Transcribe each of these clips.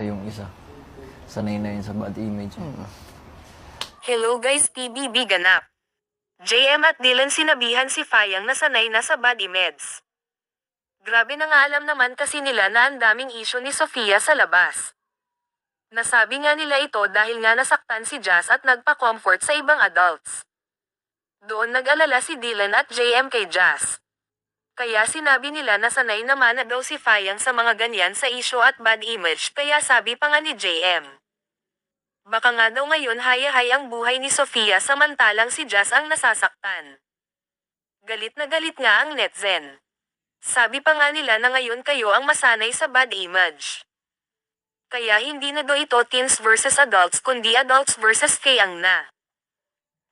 yung isa. Sanay na yun sa bad image. Hello guys, PBB ganap. JM at Dylan sinabihan si Fayang na sanay na sa bad image. Grabe na nga, alam naman kasi nila na ang daming issue ni Sofia sa labas. Nasabi nga nila ito dahil nga nasaktan si Jazz at nagpa-comfort sa ibang adults. Doon nag-alala si Dylan at JM kay Jazz. Kaya sinabi nila na sanay naman na daw si Fayang sa mga ganyan sa issue at bad image, kaya sabi pa nga ni JM. Baka nga daw ngayon hayahay ang buhay ni Sofia samantalang si Jazz ang nasasaktan. Galit na galit nga ang netizen. Sabi pa nga nila na ngayon kayo ang masanay sa bad image. Kaya hindi na daw ito teens versus adults kundi adults versus kayang na.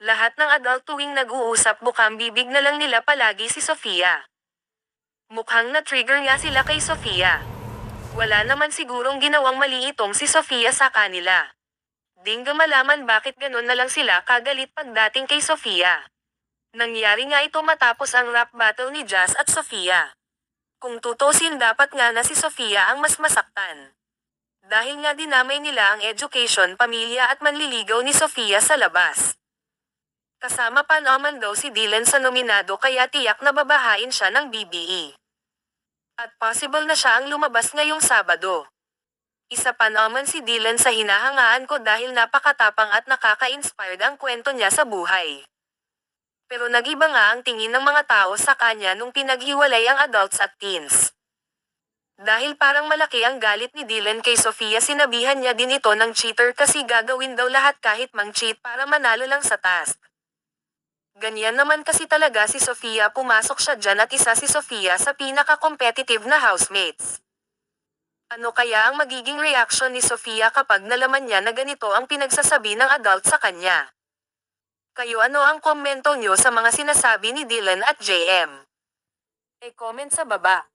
Lahat ng adult tuwing nag-uusap bukang bibig na lang nila palagi si Sofia. Mukhang na-trigger nga sila kay Sofia. Wala naman sigurong ginawang mali itong si Sofia sa kanila. Dingga malaman bakit ganun na lang sila kagalit pagdating kay Sofia. Nangyari nga ito matapos ang rap battle ni Jazz at Sofia. Kung tutusin dapat nga na si Sofia ang mas masaktan. Dahil nga dinamay nila ang education, pamilya at manliligaw ni Sofia sa labas. Kasama pa naman daw si Dylan sa nominado kaya tiyak na babahain siya ng BBE. At possible na siya ang lumabas ngayong Sabado. Isa pa naman si Dylan sa hinahangaan ko dahil napakatapang at nakaka-inspired ang kwento niya sa buhay. Pero nag-iba nga ang tingin ng mga tao sa kanya nung pinaghiwalay ang adults at teens. Dahil parang malaki ang galit ni Dylan kay Sofia, sinabihan niya din ito ng cheater kasi gagawin daw lahat kahit mang-cheat para manalo lang sa task. Ganyan naman kasi talaga si Sofia, pumasok siya dyan at isa si Sofia sa pinaka-competitive na housemates. Ano kaya ang magiging reaction ni Sofia kapag nalaman niya na ganito ang pinagsasabi ng adult sa kanya? Kayo, ano ang komento nyo sa mga sinasabi ni Dylan at JM? E-comment sa baba.